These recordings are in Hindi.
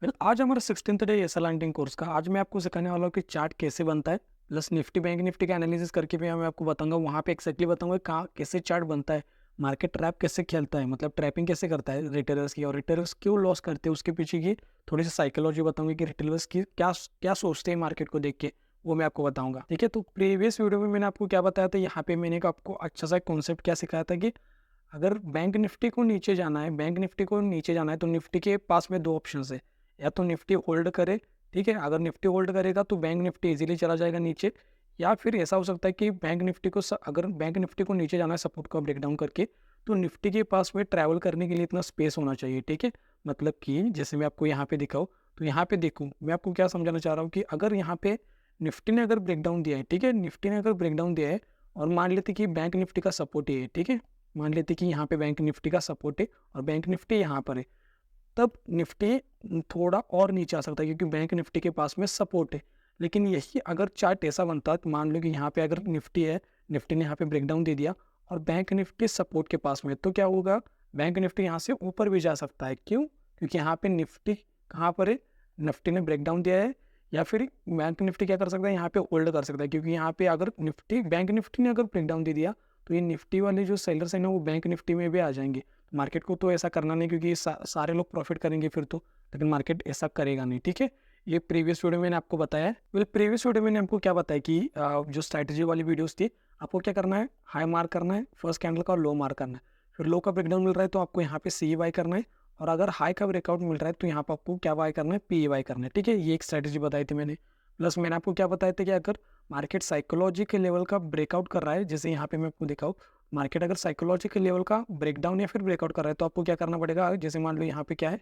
आज हमारा 16th day SL landing course का। आज मैं आपको सिखाने वाला हूँ कि चार्ट कैसे बनता है, प्लस निफ्टी बैंक निफ्टी का एनालिसिस करके भी मैं आपको बताऊंगा। वहाँ पे एक्जैक्टली बताऊंगा कहाँ कैसे चार्ट बनता है, मार्केट ट्रैप कैसे खेलता है, मतलब ट्रैपिंग कैसे करता है रिटेलर्स की, और रिटेलर्स क्यों लॉस करते हैं उसके पीछे की थोड़ी सी साइकोलॉजी बताऊंगी कि रिटेलर्स की क्या क्या सोचते हैं मार्केट को देख के, वो मैं आपको बताऊंगा। ठीक है, तो प्रीवियस वीडियो में मैंने आपको क्या बताया था, यहाँ पे मैंने आपको अच्छा सा कॉन्सेप्ट क्या सिखाया था कि अगर बैंक निफ्टी को नीचे जाना है, बैंक निफ्टी को नीचे जाना है तो निफ्टी के पास में दो ऑप्शन है। या तो निफ्टी होल्ड करे, ठीक है, अगर निफ्टी होल्ड करेगा तो बैंक निफ्टी इजीली चला जाएगा नीचे। या फिर ऐसा हो सकता है कि बैंक निफ्टी को अगर बैंक निफ्टी को नीचे जाना है सपोर्ट का ब्रेकडाउन करके, तो निफ्टी के पास में ट्रैवल करने के लिए इतना स्पेस होना चाहिए। ठीक है, मतलब कि जैसे मैं आपको यहाँ पे दिखाऊँ, तो यहाँ पे देखूँ मैं आपको क्या समझाना चाह रहा हूँ कि अगर यहाँ पे निफ्टी ने अगर ब्रेकडाउन दिया है, ठीक है, निफ्टी ने अगर ब्रेकडाउन दिया है और मान लेते कि बैंक निफ्टी का सपोर्ट ही है, ठीक है, मान लेते कि यहाँ पे बैंक निफ्टी का सपोर्ट है और बैंक निफ्टी यहाँ पर है, तब निफ्टी थोड़ा और नीचे आ सकता है क्योंकि बैंक निफ्टी के पास में सपोर्ट है। लेकिन यही अगर चार्ट ऐसा बनता है तो मान लो कि यहाँ पे अगर निफ्टी है, निफ्टी ने यहाँ पे ब्रेकडाउन दे दिया और बैंक निफ्टी सपोर्ट के पास में, तो क्या होगा, बैंक निफ्टी यहाँ से ऊपर भी जा सकता है। क्यों? क्योंकि यहाँ पे निफ्टी कहाँ पर है, निफ्टी ने ब्रेकडाउन दिया है। या फिर बैंक निफ्टी क्या कर सकता है, यहाँ पे होल्ड कर सकता है, क्योंकि यहाँ पे अगर निफ्टी बैंक निफ्टी ने अगर ब्रेकडाउन दे दिया तो ये निफ्टी वाले जो सेलर्स हैं ना वो बैंक निफ्टी में भी आ जाएंगे। मार्केट को तो ऐसा करना नहीं क्योंकि सारे लोग प्रॉफिट करेंगे फिर तो, लेकिन मार्केट ऐसा करेगा नहीं। ठीक है, ये प्रीवियस वीडियो में मैंने आपको बताया है। प्रीवियस वीडियो में मैंने आपको क्या बताया कि जो स्ट्रैटेजी वाली वीडियोस थी, आपको क्या करना है, हाई मार्क करना है फर्स्ट कैंडल का और लो मार्क करना है। फिर लो का ब्रेकडाउन मिल रहा है तो आपको यहाँ पे सी बाई करना है, और अगर हाई का ब्रेकआउट मिल रहा है तो यहाँ पर आपको क्या बाय करना है, पी बाय करना है। ठीक है, ये एक स्ट्रैटेजी बताई थी मैंने। प्लस मैंने आपको क्या बताया था कि अगर मार्केट साइकोलॉजी के लेवल का ब्रेकआउट कर रहा है, जैसे यहाँ पे मैं आपको दिखाऊँ, मार्केट अगर साइकोलॉजिकल लेवल का ब्रेकडाउन या फिर ब्रेकआउट कर रहा है तो आपको क्या करना पड़ेगा, जैसे मान लो यहाँ पे क्या है,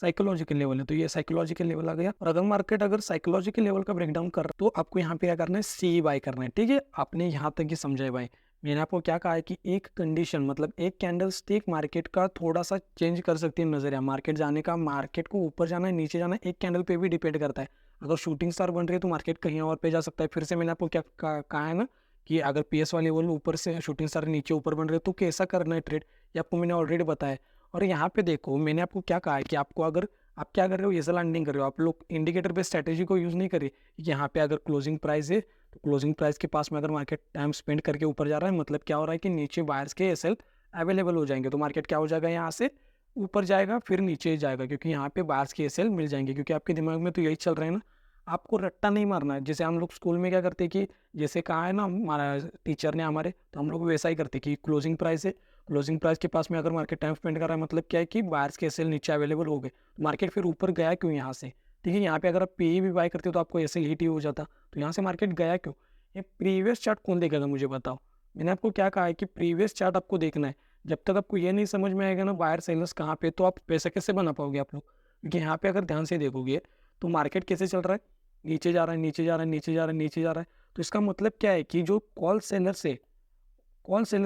साइकोलॉजिकल लेवल है, तो ये साइकोलॉजिकल लेवल आ गया। और अगर मार्केट अगर साइकोलॉजिकल लेवल का ब्रेकडाउन कर रहा है तो आपको यहाँ पे क्या करना है, सी बाय करना है। ठीक है, आपने यहाँ तक ही समझा है भाई। मैंने आपको क्या कहा है कि एक कंडीशन मतलब एक कैंडल स्टिक मार्केट का थोड़ा सा चेंज कर सकती है नजरिया मार्केट जाने का, मार्केट को ऊपर जाना है नीचे जाना है एक कैंडल पे भी डिपेंड करता है। अगर शूटिंग स्टार बन रही है तो मार्केट कहीं और पे जा सकता है। फिर से मैंने आपको क्या कहा है ना कि अगर पीएस वाले लेवल ऊपर से शूटिंग स्टार नीचे ऊपर बन रहे तो कैसा करना है ट्रेड, ये आपको मैंने ऑलरेडी बताया। और यहाँ पे देखो मैंने आपको क्या कहा है कि आपको अगर आप क्या कर रहे हो, ये लैंडिंग कर रहे हो, आप लोग इंडिकेटर पे स्ट्रेटेजी को यूज़ नहीं करिए। यहाँ पे अगर क्लोजिंग प्राइस है तो क्लोजिंग प्राइस के पास में अगर मार्केट टाइम स्पेंड करके ऊपर जा रहा है, मतलब क्या हो रहा है कि नीचे बायर्स के एसएल अवेलेबल हो जाएंगे, तो मार्केट क्या हो जाएगा, यहाँ से ऊपर जाएगा फिर नीचे जाएगा, क्योंकि यहाँ पे बायर्स के एसएल मिल जाएंगे। क्योंकि आपके दिमाग में तो यही चल रहा है ना, आपको रट्टा नहीं मारना है। जैसे हम लोग स्कूल में क्या करते हैं कि जैसे कहा है ना हमारा टीचर ने हमारे, तो हम लोग वैसा ही करते कि क्लोजिंग प्राइस है, क्लोजिंग प्राइस के पास में अगर मार्केट टाइम स्पेंड कर रहा है मतलब क्या है कि बायर्स के एसएल नीचे अवेलेबल हो गए, तो मार्केट फिर ऊपर गया क्यों यहाँ से। ठीक है, यहाँ पे अगर आप पी भी बाय करते हो तो आपको एसएल हिट ही हो जाता, तो यहाँ से मार्केट गया क्यों। ये प्रीवियस चार्ट कौन देखेगा मुझे बताओ। मैंने आपको क्या कहा है कि प्रीवियस चार्ट आपको देखना है। जब तक आपको ये नहीं समझ में आएगा ना बायर सेलर्स कहाँ पे, तो आप पैसा कैसे बना पाओगे आप लोग। क्योंकि यहाँ पे अगर ध्यान से देखोगे तो मार्केट कैसे चल रहा है, नीचे जा रहा है नीचे जा रहा है नीचे जा रहा है नीचे जा रहा है। तो इसका मतलब क्या है कि जो कॉल सेलर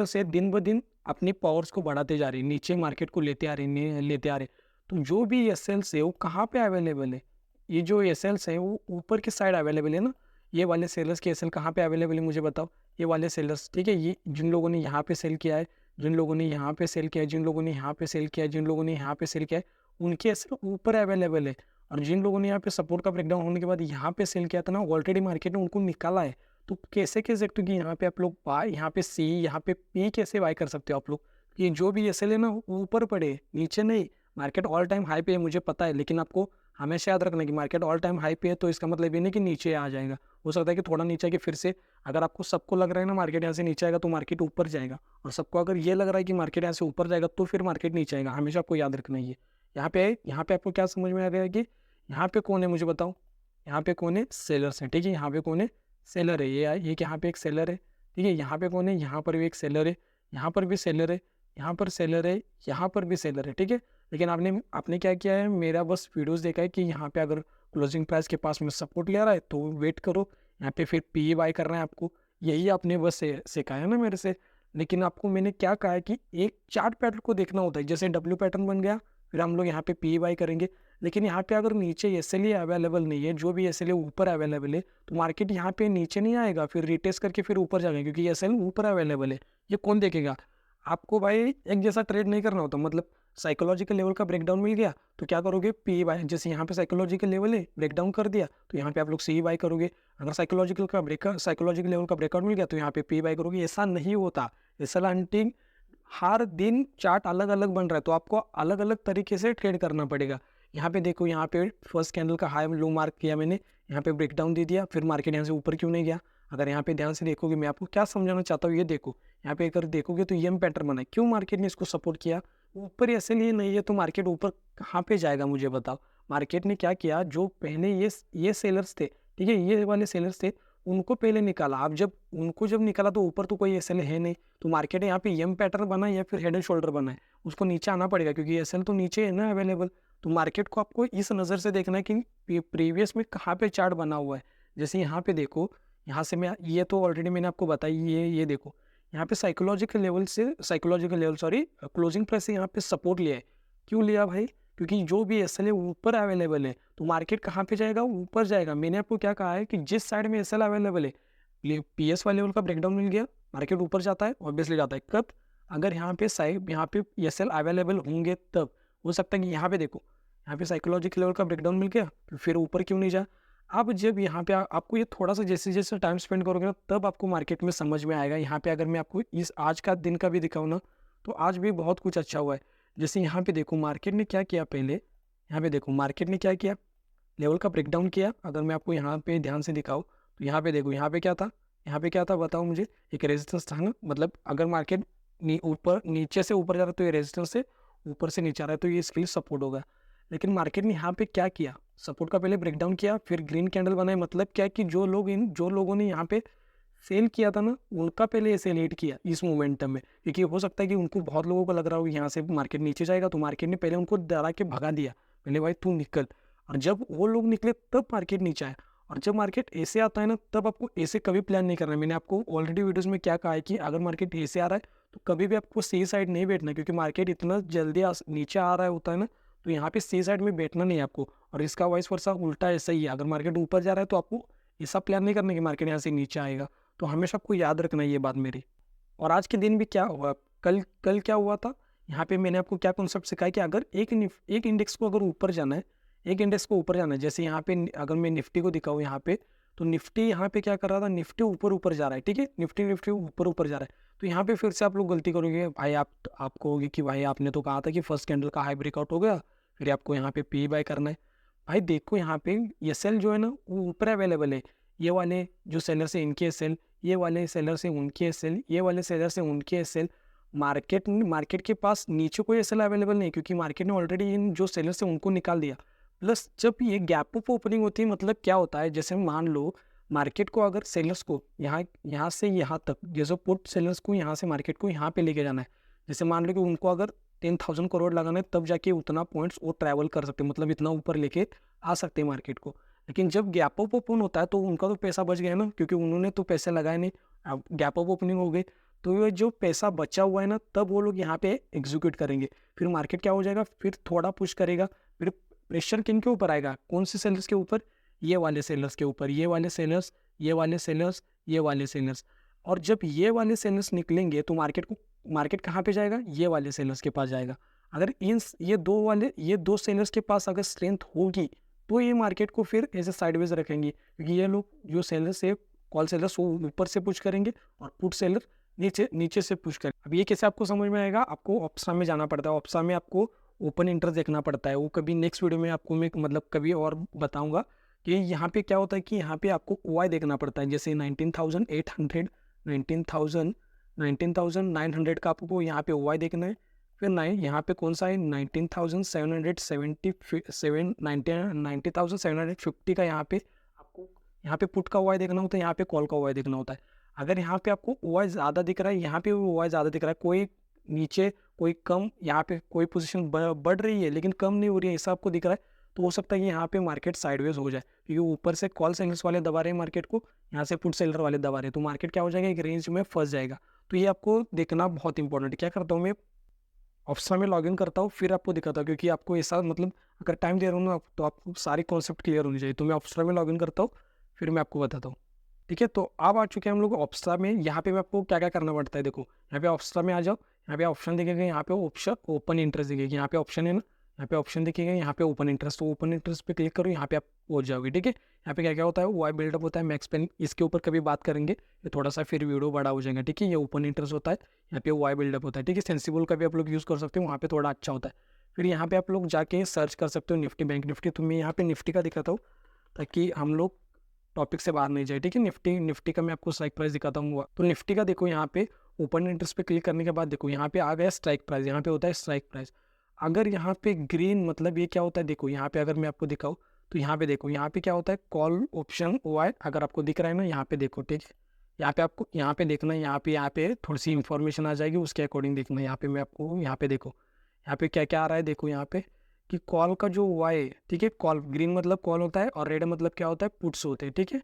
से दिन ब दिन अपनी पावर्स को बढ़ाते जा रही है, नीचे मार्केट को लेते आ रहे लेते आ रहे। तो जो भी एस एल्स है वो कहाँ पे अवेलेबल है, ये जो एस एल्स है वो ऊपर की साइड अवेलेबल है ना। ये वाले सेलर्स के एस एल कहाँ पे अवेलेबल है मुझे बताओ, ये वाले सेलर्स। ठीक है, ये जिन लोगों ने यहाँ पे सेल किया है, जिन लोगों ने यहाँ पे सेल किया है, जिन लोगों ने यहाँ पे सेल किया है, जिन लोगों ने यहाँ पे सेल किया है, उनके एस एल ऊपर अवेलेबल है। और जिन लोगों ने यहाँ पे सपोर्ट का ब्रेकडाउन होने के बाद यहाँ पे सेल किया था ना, ऑलरेडी मार्केट ने उनको निकाला है। तो कैसे कह सकते हो कि यहाँ पे आप लोग बाय, यहाँ पे सी, यहाँ पे पी कैसे बाय कर सकते हो आप लोग। ये जो भी एस एल है ना वो ऊपर पड़े नीचे नहीं। मार्केट ऑल टाइम हाई पे है मुझे पता है, लेकिन आपको हमेशा याद रखना कि मार्केट ऑल टाइम हाई पे है तो इसका मतलब ये नहीं कि नीचे आ जाएगा। हो सकता है कि थोड़ा नीचे आके फिर से, अगर आपको सबको लग रहा है ना मार्केट यहाँ से नीचे आएगा तो मार्केट ऊपर जाएगा, और सबको अगर ये लग रहा है कि मार्केट यहाँ से ऊपर जाएगा तो फिर मार्केट नीचे आएगा। हमेशा आपको याद रखना है ये। यहाँ पे आपको क्या समझ में आ गया कि यहाँ पे कौन है मुझे बताओ, यहाँ पे कौन है, सेलर्स है। ठीक है, यहाँ पे कौन है, सेलर है। ये कि यहाँ पे एक सेलर है। ठीक है, यहाँ पे कौन है, यहाँ पर भी एक सेलर है, यहाँ पर भी सेलर है, यहाँ पर सेलर है, यहाँ पर भी सेलर है। ठीक है, लेकिन आपने आपने क्या किया है, मेरा बस वीडियोस देखा है कि यहाँ पे अगर क्लोजिंग प्राइस के पास में सपोर्ट ले रहा है तो वेट करो, यहाँ पे फिर पी बाय करना है आपको। यही आपने बस सिखाया ना मेरे से। लेकिन आपको मैंने क्या कहा है कि एक चार्ट पैटर्न को देखना होता है। जैसे डब्ल्यू पैटर्न बन गया, फिर हम लोग यहाँ पे पी बाय करेंगे। लेकिन यहाँ पे अगर नीचे एस एल अवेलेबल नहीं है, जो भी एस एल ऊपर अवेलेबल है, तो मार्केट यहाँ पे नीचे नहीं आएगा, फिर रिटेस्ट करके फिर ऊपर जाएगा, क्योंकि एस एल ऊपर अवेलेबल है। ये कौन देखेगा। आपको भाई एक जैसा ट्रेड नहीं करना होता, मतलब साइकोलॉजिकल लेवल का ब्रेकडाउन मिल गया तो क्या करोगे, पी बाय, जैसे यहाँ पे साइकोलॉजिकल लेवल है ब्रेकडाउन कर दिया तो यहाँ पे आप लोग सी बाय करोगे। अगर साइकोलॉजिकल लेवल का ब्रेकआउट मिल गया तो यहाँ पे पी बाय करोगे। ऐसा नहीं होता, एसएल हंटिंग हर दिन चार्ट अलग अलग बन रहा है तो आपको अलग अलग तरीके से ट्रेड करना पड़ेगा। यहाँ पे देखो, यहाँ पे फर्स्ट कैंडल का हाई लो मार्क किया मैंने, यहाँ पे ब्रेकडाउन दे दिया, फिर मार्केट यहाँ से ऊपर क्यों नहीं गया। अगर यहाँ पे ध्यान से देखोगे, मैं आपको क्या समझाना चाहता हूँ ये देखो, यहाँ पे अगर देखोगे तो ये पैटर्न बना है, क्यों मार्केट ने इसको सपोर्ट किया, ऊपर ऐसे लिए नहीं है तो मार्केट ऊपर कहाँ पे जाएगा मुझे बताओ। मार्केट ने क्या किया, जो पहले ये सेलर्स थे, ठीक है, ये वाले सेलर्स थे, उनको पहले निकाला। अब जब उनको निकाला तो ऊपर तो कोई एसएल है नहीं, तो मार्केट यहाँ पे एम पैटर्न बना या फिर हेड एंड शोल्डर बना है, उसको नीचे आना पड़ेगा क्योंकि एसएल तो नीचे है ना अवेलेबल। तो मार्केट को आपको इस नज़र से देखना है कि प्रीवियस में कहाँ पे चार्ट बना हुआ है। जैसे यहाँ पे देखो, यहाँ से मैं ये तो ऑलरेडी मैंने आपको बताई, ये देखो यहाँ पे psychological level sorry closing price से यहाँ पे सपोर्ट लिया है। क्यों लिया भाई, क्योंकि जो भी एसएल है ऊपर अवेलेबल है तो मार्केट कहाँ पे जाएगा, ऊपर जाएगा। मैंने आपको क्या कहा है कि जिस साइड में एसएल अवेलेबल है, पीएस वाले लेवल का ब्रेकडाउन मिल गया, मार्केट ऊपर जाता है, ऑब्वियसली जाता है। कब, अगर यहाँ पे एसएल अवेलेबल होंगे तब। हो सकता है कि यहाँ पे देखो, यहाँ पे साइकोलॉजिकल लेवल का ब्रेकडाउन मिल गया तो फिर ऊपर क्यों नहीं जा। अब जब यहाँ पे आपको ये थोड़ा सा जैसे जैसे टाइम स्पेंड करोगे ना तब आपको मार्केट में समझ में आएगा। यहाँ पे अगर मैं आपको इस आज का दिन का भी दिखाऊँ ना तो आज भी बहुत कुछ अच्छा हुआ है। जैसे यहाँ पे देखो मार्केट ने क्या किया, पहले यहाँ पे देखो मार्केट ने क्या किया, लेवल का ब्रेकडाउन किया। अगर मैं आपको यहाँ पे ध्यान से दिखाऊँ तो यहाँ पे देखो, यहाँ पे क्या था, यहाँ पे क्या था बताओ मुझे, एक रेजिस्टेंस था ना। मतलब अगर मार्केट ऊपर नीचे से ऊपर जा रहा है तो ये रेजिस्टेंस से ऊपर से नीचे आ रहा है तो ये इसके लिए सपोर्ट होगा। लेकिन मार्केट ने यहाँ पे क्या किया, सपोर्ट का पहले ब्रेकडाउन किया, फिर ग्रीन कैंडल बनाए। मतलब क्या है कि जो लोगों ने यहाँ पे सेल किया था ना, उनका पहले ऐसे लेट किया इस मोमेंटम में, क्योंकि हो सकता है कि उनको बहुत लोगों को लग रहा हो यहाँ से मार्केट नीचे जाएगा, तो मार्केट ने पहले उनको डरा के भगा दिया, पहले भाई तू निकल। और जब वो लोग निकले तब मार्केट नीचे आया। और जब मार्केट ऐसे आता है ना तब आपको ऐसे कभी प्लान नहीं करना है। मैंने आपको ऑलरेडी वीडियोस में क्या कहा है कि अगर मार्केट ऐसे आ रहा है तो कभी भी आपको सी साइड नहीं बैठना, क्योंकि मार्केट इतना जल्दी नीचे आ रहा है होता है ना, तो यहाँ पे सी साइड में बैठना नहीं है आपको। और इसका वाइस वर्सा उल्टा ऐसा ही है, अगर मार्केट ऊपर जा रहा है तो आपको ऐसा प्लान नहीं करना कि मार्केट यहाँ से नीचे आएगा। तो हमेशा आपको याद रखना है ये बात मेरी। और आज के दिन भी क्या हुआ, कल क्या हुआ था, यहाँ पे मैंने आपको क्या कॉन्सेप्ट सिखाया कि अगर एक इंडेक्स को अगर ऊपर जाना है, एक इंडेक्स को ऊपर जाना है, जैसे यहाँ पे अगर मैं निफ्टी को दिखाऊँ यहाँ पे, तो निफ्टी यहाँ पे क्या कर रहा था, निफ्टी ऊपर जा रहा है, ठीक है, निफ्टी ऊपर जा रहा है। तो यहाँ पे फिर से आप लोग गलती करोगे भाई, आप कहोगे कि भाई आपने तो कहा था कि फर्स्ट कैंडल का हाई ब्रेकआउट हो गया, फिर आपको यहाँ पे पी बाय करना है। भाई देखो यहाँ पे ये सेल जो है ना वो ऊपर अवेलेबल है, ये वाले जो सेलर है इनके सेल, ये वाले सेलर से उनके सेल, ये वाले सेलर से उनके सेल। मार्केट के पास नीचे कोई एसएल अवेलेबल नहीं, क्योंकि मार्केट ने ऑलरेडी इन जो सेलर्स है उनको निकाल दिया। प्लस जब ये गैप अप ओपनिंग होती है, मतलब क्या होता है, जैसे मान लो मार्केट को अगर सेलर्स को यहाँ से यहाँ तक, जैसे पुट सेलर्स को यहाँ से मार्केट को यहाँ पे लेके जाना है, जैसे मान लो कि उनको अगर 10,000 करोड़ लगाना है तब जाके उतना पॉइंट्स वो ट्रैवल कर सकते हैं, मतलब इतना ऊपर लेके आ सकते हैं मार्केट को। लेकिन जब गैप अप ओपन होता है तो उनका तो पैसा बच गया ना, क्योंकि उन्होंने तो पैसे लगाए नहीं। अब गैप अप ओपनिंग हो गई तो ये जो पैसा बचा हुआ है ना, तब वो लोग यहाँ पे एग्जीक्यूट करेंगे। फिर मार्केट क्या हो जाएगा, फिर थोड़ा पुश करेगा, फिर प्रेशर किन के ऊपर आएगा, कौन से सेलर्स के ऊपर, ये वाले सेलर्स के ऊपर, ये वाले सेलर्स, ये वाले सेलर्स, ये वाले सेलर्स। और जब ये वाले सेलर्स निकलेंगे तो मार्केट कहाँ पे जाएगा, ये वाले सेलर्स के पास जाएगा। अगर ये दो सेलर्स के पास अगर स्ट्रेंथ होगी तो ये मार्केट को फिर ऐसे साइडवेज रखेंगे, क्योंकि ये लोग जो सेलर्स है, कॉल सेलर्स, वो ऊपर से पुश करेंगे और पुट सेलर नीचे से पुश करें। अब ये कैसे आपको समझ में आएगा, आपको ऑप्शा में जाना पड़ता है, ऑप्शा में आपको ओपन इंटरेस्ट देखना पड़ता है। वो कभी नेक्स्ट वीडियो में आपको मैं मतलब कभी और बताऊंगा कि यहाँ पे क्या होता है कि यहाँ पे आपको ओआई देखना पड़ता है। जैसे 19,800 19,900 का आपको यहाँ पे ओआई देखना है। फिर यहाँ पे कौन सा है 90,750 का यहाँ पे पुट का ओआई देखना होता है, यहाँ पे कॉल का ओआई देखना होता है। अगर यहाँ पे आपको ओआई ज़्यादा दिख रहा है, यहाँ पे ओआई ज़्यादा दिख रहा है, कोई नीचे कोई कम, यहाँ पे कोई पोजीशन बढ़ रही है लेकिन कम नहीं हो रही है, ऐसा आपको दिख रहा है, तो हो सकता है कि यहाँ पे मार्केट साइडवेज हो जाए, क्योंकि ऊपर से कॉल सेलर्स वाले दबा रहे हैं मार्केट को, यहाँ से पुट सेलर वाले दबा रहे हैं, तो मार्केट क्या हो जाएगा, एक रेंज में फंस जाएगा। तो ये आपको देखना बहुत इंपॉर्टेंट है। क्या करता हूँ मैं, ऑप्शा में लॉगिन करता हूँ, फिर आपको दिखाता हूँ, क्योंकि आपको ऐसा मतलब अगर टाइम दे रहा हूँ ना तो आपको सारी कॉन्सेप्ट क्लियर होनी चाहिए। तो मैं ऑप्शा में लॉगिन करता हूँ, फिर मैं आपको बताता हूँ, ठीक है। तो अब आ चुके हैं हम लोग ऑप्शा में। यहाँ पे मैं आपको क्या क्या करना पड़ता है, देखो यहाँ पे ऑप्शा में आ जाओ, यहाँ पे ऑप्शन दिखेगा, यहाँ पे ऑप्शन ओपन इंटरेस्ट दिखेगी, यहाँ पे ऑप्शन है ना, यहाँ पे ऑप्शन दिखेगा, यहाँ पे ओपन इंटरेस्ट, तो ओपन इंटरेस्ट पे क्लिक करो, यहाँ पे आप पहुंच जाओगे। ठीक है, यहाँ पे क्या क्या होता है, वाई बिल्डअप होता है, मैक्स पेन, इसके ऊपर कभी बात करेंगे, ये थोड़ा सा फिर वीडियो बड़ा हो जाएगा। ठीक है, ये ओपन इंटरेस्ट होता है, यहाँ पे वाई बिल्डअप होता है। ठीक है, सेंसिबल का भी आप लोग यूज़ कर सकते हो, वहाँ पे थोड़ा अच्छा होता है। फिर यहाँ पे आप लोग जाके सर्च कर सकते हो निफ्टी बैंक निफ्टी। तो मैं यहाँ पे निफ्टी का दिखाता हूँ ताकि हम लोग टॉपिक से बाहर नहीं जाए। ठीक है, निफ्टी का मैं आपको स्ट्राइक प्राइस दिखाता हूँ। तो निफ्टी का देखो, यहाँ पे ओपन इंटरेस्ट पे क्लिक करने के बाद देखो यहाँ पे आ गया स्ट्राइक प्राइस, यहाँ पे होता है स्ट्राइक प्राइस। अगर यहाँ पे ग्रीन मतलब ये क्या होता है, देखो यहाँ पे अगर मैं आपको दिखाऊँ तो यहाँ पे देखो, यहाँ पे क्या होता है, कॉल ऑप्शन वाई, अगर आपको दिख रहा है ना, यहाँ पे देखो। ठीक है, यहाँ पे आपको यहाँ पे देखना है, यहाँ पे थोड़ी सी इंफॉर्मेशन आ जाएगी, उसके अकॉर्डिंग देखना है। यहाँ पे मैं आपको यहाँ पे देखो, यहाँ पे क्या क्या आ रहा है, देखो यहाँ पे कि कॉल का जो वाई, ठीक है, कॉल ग्रीन मतलब कॉल होता है और रेड मतलब क्या होता है, पुट्स होते हैं। ठीक है,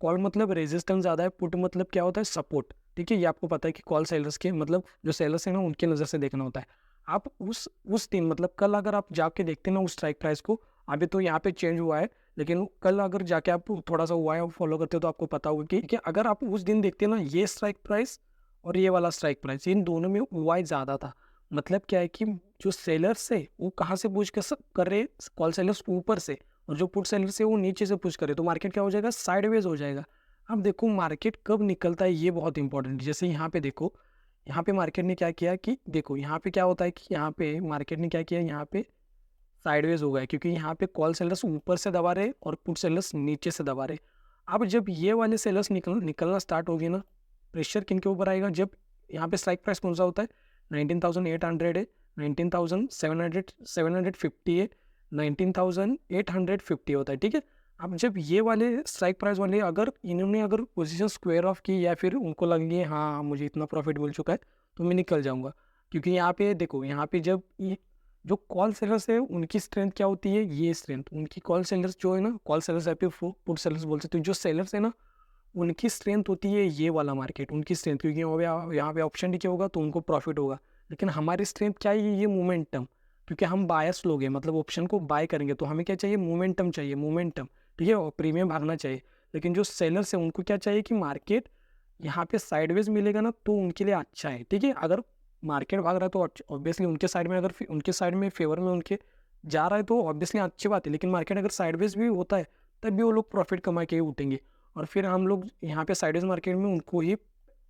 कॉल मतलब रेजिस्टेंस ज़्यादा है, पुट मतलब क्या होता है, सपोर्ट। ठीक है, ये आपको पता है कि कॉल सेलर्स के मतलब जो सेलर्स है ना, उनकी नज़र से देखना होता है। आप उस दिन मतलब कल अगर आप जाके देखते ना उस स्ट्राइक प्राइस को, अभी तो यहाँ पे चेंज हुआ है, लेकिन कल अगर जाके आप थोड़ा सा हुआ है फॉलो करते हो तो आपको पता होगा कि अगर आप उस दिन देखते ना, ये स्ट्राइक प्राइस और ये वाला स्ट्राइक प्राइस, इन दोनों में वाई ज़्यादा था। मतलब क्या है कि जो सेलर्स है वो कहाँ से पुश कर रहे, कॉल सेलर्स ऊपर से, और जो पुट सेलर्स है वो नीचे से पुश करे, तो मार्केट क्या हो जाएगा, साइडवेज हो जाएगा। अब देखो मार्केट कब निकलता है, ये बहुत इंपॉर्टेंट है। जैसे यहाँ पे देखो, यहाँ पे मार्केट ने क्या किया कि देखो यहाँ पे क्या होता है कि यहाँ पे मार्केट ने क्या किया, यहाँ पे साइडवेज हो गया, क्योंकि यहाँ पे कॉल सेलर्स ऊपर से दबा रहे और पुट सेलर्स नीचे से दबा रहे। अब जब ये वाले सेलर्स निकलना स्टार्ट होगी ना, प्रेशर किन के ऊपर आएगा, जब यहाँ पे स्ट्राइक प्राइस कौन सा होता है, 19,800 है, 19,750 है, 19,850 होता है। ठीक है, अब जब ये वाले स्ट्राइक प्राइस वाले अगर इन्होंने अगर पोजीशन स्क्वायर ऑफ की, या फिर उनको लगे हाँ मुझे इतना प्रॉफिट मिल चुका है तो मैं निकल जाऊंगा, क्योंकि यहाँ पे देखो, यहाँ पे जब ये जो कॉल सेलर्स है उनकी स्ट्रेंथ क्या होती है, ये स्ट्रेंथ उनकी, कॉल सेलर्स जो है ना, कॉल सेलर्स या फिर पुट सेलर्स बोल सकते हो, जो सेलर्स है ना उनकी स्ट्रेंथ होती है ये वाला मार्केट, उनकी स्ट्रेंथ, क्योंकि यहाँ पे ऑप्शन डीके होगा तो उनको प्रॉफिट होगा। लेकिन हमारी स्ट्रेंथ क्या है, ये मोमेंटम, क्योंकि हम बायर्स लोग हैं, मतलब ऑप्शन को बाय करेंगे तो हमें क्या चाहिए, मोमेंटम चाहिए, मोमेंटम। ठीक है, और प्रीमियम भागना चाहिए। लेकिन जो सेलर्स है उनको क्या चाहिए कि मार्केट यहाँ पे साइडवेज मिलेगा ना तो उनके लिए अच्छा है। ठीक है, अगर मार्केट भाग रहा है तो ऑब्वियसली उनके साइड में, अगर उनके साइड में फेवर में उनके जा रहा है तो ऑब्वियसली अच्छी बात है। लेकिन मार्केट अगर साइडवेज भी होता है तब भी वो लोग प्रॉफिट कमा के ही उठेंगे, और फिर हम लोग यहाँ पे साइडवेज मार्केट में उनको ही,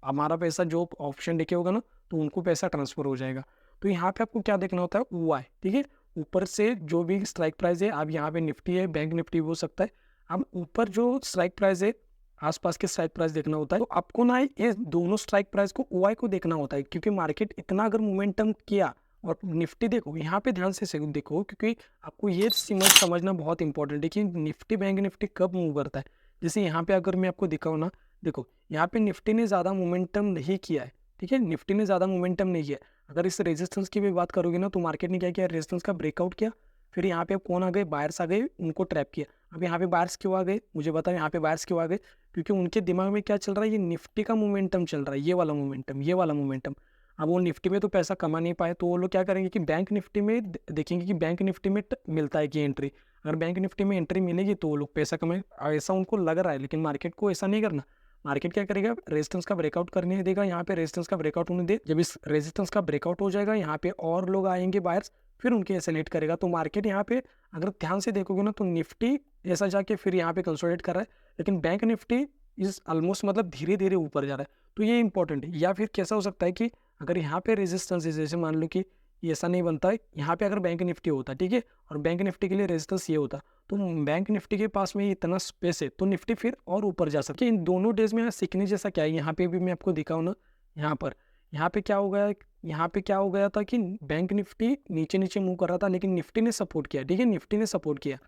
हमारा पैसा जो ऑप्शन देखे होगा ना तो उनको पैसा ट्रांसफर हो जाएगा। तो यहाँ पे आपको क्या देखना होता है, वाई। ठीक है, ऊपर से जो भी स्ट्राइक प्राइस है, अब यहाँ पे निफ्टी है, बैंक निफ्टी हो सकता है, अब ऊपर जो स्ट्राइक प्राइस है आसपास के स्ट्राइक प्राइस देखना होता है। तो आपको ना ये दोनों स्ट्राइक प्राइस को वाई को देखना होता है, क्योंकि मार्केट इतना अगर मोमेंटम किया, और निफ्टी देखो यहाँ पे ध्यान से देखो, क्योंकि आपको ये समझना बहुत इंपॉर्टेंट है कि निफ्टी बैंक निफ्टी कब मूव करता है। जैसे यहाँ पे अगर मैं आपको दिखाऊँ ना, देखो यहाँ पे निफ्टी ने ज़्यादा मोमेंटम नहीं किया है। ठीक है, निफ्टी ने ज़्यादा मोमेंटम नहीं किया। अगर इस रेजिस्टेंस की भी बात करोगे ना तो मार्केट ने क्या किया, रेजिस्टेंस का ब्रेकआउट किया, फिर यहाँ पे कौन आ गए, बायर्स आ गए, उनको ट्रैप किया। अब यहाँ पे बायर्स क्यों आ गए, मुझे बताओ यहाँ पे बायर्स क्यों आ गए, क्योंकि उनके दिमाग में क्या चल रहा है, ये निफ्टी का मोमेंटम चल रहा है, ये वाला मोमेंटम, ये वाला मोमेंटम। अब वो निफ्टी में तो पैसा कमा नहीं पाए, तो वो लोग क्या करेंगे कि बैंक निफ्टी में देखेंगे कि बैंक निफ्टी में मिलता है कि एंट्री, अगर बैंक निफ्टी में एंट्री मिलेगी तो वो लोग पैसा कमाए, ऐसा उनको लग रहा है। लेकिन मार्केट को ऐसा नहीं करना। मार्केट क्या करेगा, रेजिस्टेंस का ब्रेकआउट करने देगा, यहाँ पे रेजिस्टेंस का ब्रेकआउट होने दे, जब इस रेजिस्टेंस का ब्रेकआउट हो जाएगा यहाँ पे और लोग आएंगे बायर्स, फिर उनके एसेलेट करेगा। तो मार्केट यहाँ पे अगर ध्यान से देखोगे ना तो निफ्टी ऐसा जाके फिर यहाँ पे कंसोलिडेट कर रहा है, लेकिन बैंक निफ्टी इज ऑलमोस्ट मतलब धीरे धीरे ऊपर जा रहा है। तो ये इंपॉर्टेंट है। या फिर कैसा हो सकता है कि अगर यहाँ पे रेजिस्टेंस है, जैसे मान लो कि ये ऐसा नहीं बनता है, यहाँ पे अगर बैंक निफ्टी होता, ठीक है, और बैंक निफ्टी के लिए रेजिस्टेंस ये होता, तो बैंक निफ्टी के पास में इतना स्पेस है तो निफ्टी फिर और ऊपर जा सकती है। इन दोनों डेज में सीखने जैसा क्या है, यहाँ पे भी मैं आपको दिखाऊँ ना, यहाँ पे क्या हो गया, यहाँ पे क्या हो गया था कि बैंक निफ्टी नीचे नीचे मूव कर रहा था, लेकिन निफ्टी ने सपोर्ट किया। ठीक है, निफ्टी ने सपोर्ट किया,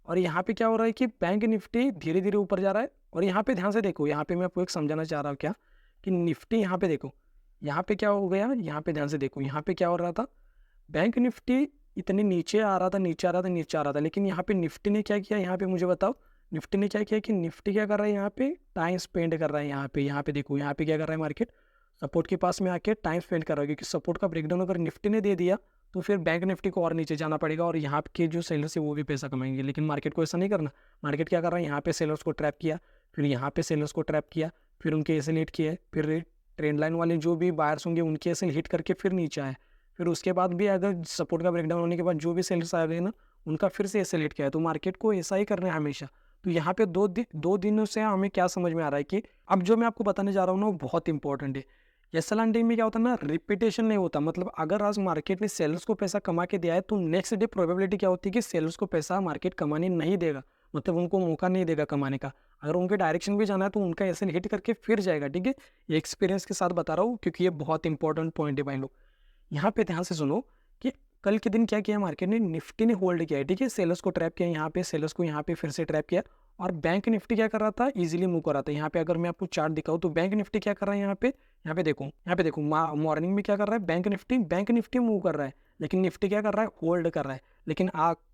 और यहाँ पे क्या हो रहा है कि बैंक निफ्टी धीरे धीरे ऊपर जा रहा है। और यहाँ पे ध्यान से देखो, यहाँ पे मैं आपको एक समझाना चाह रहा हूँ क्या, कि निफ्टी यहाँ पे देखो, यहाँ पे क्या हो गया, यहाँ पे ध्यान से देखो, यहाँ पे क्या हो रहा था, बैंक निफ्टी इतने नीचे आ रहा था, नीचे आ रहा था, नीचे आ रहा था, लेकिन यहाँ पे निफ्टी ने क्या किया, यहाँ पे मुझे बताओ निफ्टी ने क्या किया, कि निफ्टी क्या कर रहा है, यहाँ पे टाइम स्पेंड कर रहा है। यहाँ पे देखो, यहाँ पे क्या कर रहा है, मार्केट सपोर्ट के पास में आके टाइम स्पेंड कर रहा है, क्योंकि सपोर्ट का ब्रेकडाउन अगर निफ्टी ने दे दिया तो फिर बैंक निफ्टी को और नीचे जाना पड़ेगा, और यहाँ के जो सेलर्स है वो भी पैसा कमाएंगे। लेकिन मार्केट को ऐसा नहीं करना। मार्केट क्या कर रहा है, यहाँ पे सेलर्स को ट्रैप किया, फिर यहाँ पे सेलर्स को ट्रैप किया, फिर उनके एसेलेट किए, फिर ट्रेंड लाइन वाले जो भी बायर्स होंगे उनके एसएल हिट करके फिर नीचे आए, फिर उसके बाद भी अगर सपोर्ट का ब्रेकडाउन होने के बाद जो भी सेलर्स आ गए ना, उनका फिर से एसएल हिट किया है। तो मार्केट को ऐसा ही करना है हमेशा। तो यहाँ पे दो दिनों से हमें क्या समझ में आ रहा है कि अब जो मैं आपको बताने जा रहा हूँ ना वो बहुत इंपॉर्टेंट है। एसएल हंटिंग में क्या होता है ना, रिपीटेशन नहीं होता। मतलब अगर आज मार्केट ने सेलर्स को पैसा कमा के दिया है तो नेक्स्ट डे प्रोबेबिलिटी क्या होती है कि सेलर्स को पैसा मार्केट कमाने नहीं देगा, मतलब उनको मौका नहीं देगा कमाने का। अगर उनके डायरेक्शन भी जाना है तो उनका एसएल हिट करके फिर जाएगा, ठीक है। ये एक्सपीरियंस के साथ बता रहा हूँ क्योंकि ये बहुत इंपॉर्टेंट पॉइंट है भाई लोग। यहाँ पे ध्यान से सुनो कि कल के दिन क्या किया मार्केट ने, निफ्टी ने होल्ड किया है, ठीक है। सेलर्स को ट्रैप किया यहाँ पे, सेलर्स को यहाँ पे फिर से ट्रैप किया, और बैंक निफ्टी क्या कर रहा था, इजीली मूव कर रहा था। यहाँ पे अगर मैं आपको चार्ट दिखाऊं तो बैंक निफ्टी क्या कर रहा है यहाँ पे देखो, मॉर्निंग में क्या कर रहा है बैंक निफ्टी मूव कर रहा है, लेकिन निफ्टी क्या कर रहा है, होल्ड कर रहा है। लेकिन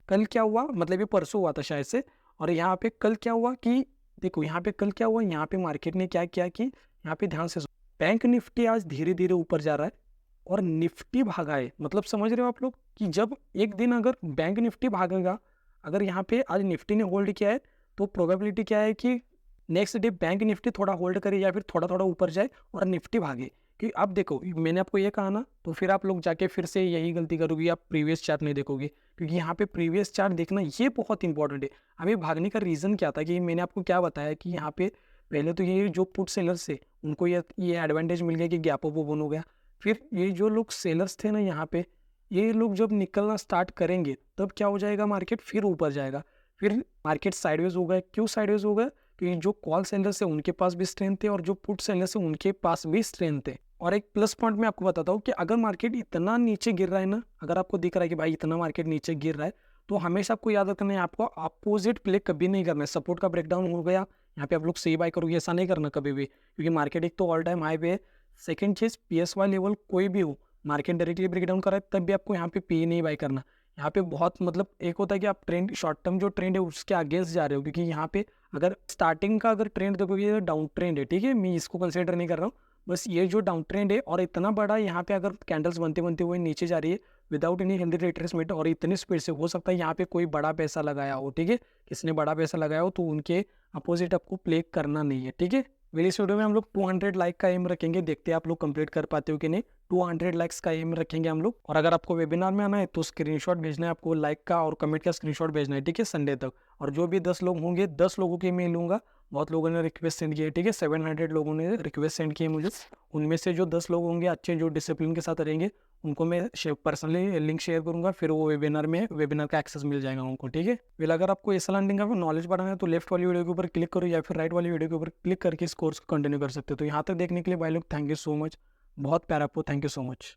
कल क्या हुआ, मतलब ये परसों हुआ था शायद से, और यहाँ पे कल क्या हुआ कि देखो यहाँ पे कल क्या हुआ, यहाँ पे मार्केट ने क्या किया कि यहाँ पे ध्यान से बैंक निफ्टी आज धीरे धीरे ऊपर जा रहा है और निफ्टी भागा है। मतलब समझ रहे हो आप लोग कि जब एक दिन अगर बैंक निफ्टी भागेगा, अगर यहाँ पे आज निफ्टी ने होल्ड किया है तो प्रोबेबिलिटी क्या है कि नेक्स्ट डे बैंक निफ्टी थोड़ा होल्ड करे या फिर थोड़ा थोड़ा ऊपर जाए और निफ्टी भागे। कि अब देखो मैंने आपको ये कहा ना, तो फिर आप लोग जाके फिर से यही गलती करोगे, आप प्रीवियस चार्ट नहीं देखोगे, क्योंकि यहाँ पे प्रीवियस चार्ट देखना ये बहुत इंपॉर्टेंट है। अभी भागने का रीज़न क्या था कि मैंने आपको क्या बताया कि यहाँ पे पहले तो ये जो पुट सेलर्स थे उनको ये एडवांटेज मिल गया कि गैप अप ओपन हो गया। फिर ये जो लोग सेलर्स थे ना यहाँ पे, ये लोग जब निकलना स्टार्ट करेंगे तब क्या हो जाएगा, मार्केट फिर ऊपर जाएगा। फिर मार्केट साइडवेज हो गया। क्यों साइडवेज हो गया, क्योंकि जो कॉल सेलर्स है उनके पास भी स्ट्रेंथ थे और जो पुट सेलर्स है उनके पास भी स्ट्रेंथ थे। और एक प्लस पॉइंट मैं आपको बताता हूँ कि अगर मार्केट इतना नीचे गिर रहा है ना, अगर आपको दिख रहा है कि भाई इतना मार्केट नीचे गिर रहा है, तो हमेशा आपको याद रखना है, आपको अपोजिट प्ले कभी नहीं करना है। सपोर्ट का ब्रेकडाउन हो गया, यहाँ पे आप लोग सही बाय करोगे, ऐसा नहीं करना कभी भी, क्योंकि मार्केट एक तो ऑल टाइम हाई पे है। सेकेंड चीज़, PSY लेवल कोई भी हो, मार्केट डायरेक्टली ब्रेकडाउन कर रहा है तब भी आपको यहाँ पे पी नहीं बाय करना। यहाँ पे बहुत मतलब एक होता है कि आप ट्रेंड, शॉर्ट टर्म जो ट्रेंड है उसके अगेंस्ट जा रहे हो, क्योंकि यहाँ पे अगर स्टार्टिंग का अगर ट्रेंड देखोगे तो डाउन ट्रेंड है, ठीक है। मैं इसको कंसिडर नहीं कर रहा हूँ, बस ये जो डाउन ट्रेंड है और इतना बड़ा यहाँ पे अगर कैंडल्स बनते बनते हुए नीचे जा रही है विदाउट एनी हेल्दी रिट्रेसमेंट और इतनी स्पीड से, हो सकता है यहाँ पे कोई बड़ा पैसा लगाया हो, ठीक है। किसने बड़ा पैसा लगाया हो तो उनके अपोजिट आपको प्ले करना नहीं है, ठीक है। मेरी इस वीडियो में हम लोग 200 लाइक का एम रखेंगे, देखते हैं आप लोग कंप्लीट कर पाते हो कि नहीं। 200 लाइक्स का एम रखेंगे हम लोग। और अगर आपको वेबिनार में आना है तो स्क्रीनशॉट भेजना है, आपको लाइक का और कमेंट का स्क्रीनशॉट भेजना है, ठीक है, संडे तक। और जो भी 10 लोग होंगे 10 लोगों के मैं लूँगा। बहुत लोगों ने रिक्वेस्ट सेंड की है, ठीक है, 700 लोगों ने रिक्वेस्ट सेंड की है मुझे। उनमें से जो 10 लोग होंगे अच्छे, जो डिसिप्लिन के साथ रहेंगे, उनको मैं पर्सनली लिंक शेयर करूंगा, फिर वो वेबिनार का एक्सेस मिल जाएगा उनको, ठीक है। फिर अगर आपको एसएल हंटिंग का नॉलेज बढ़ाना है तो लेफ्ट वाली वीडियो के ऊपर क्लिक करो या फिर राइट वाली वीडियो के ऊपर क्लिक करके इस कोर्स को कंटिन्यू कर सकते हो। तो यहाँ तक देखने के लिए भाई लोग थैंक यू सो मच, बहुत प्यारा आपको, थैंक यू सो मच।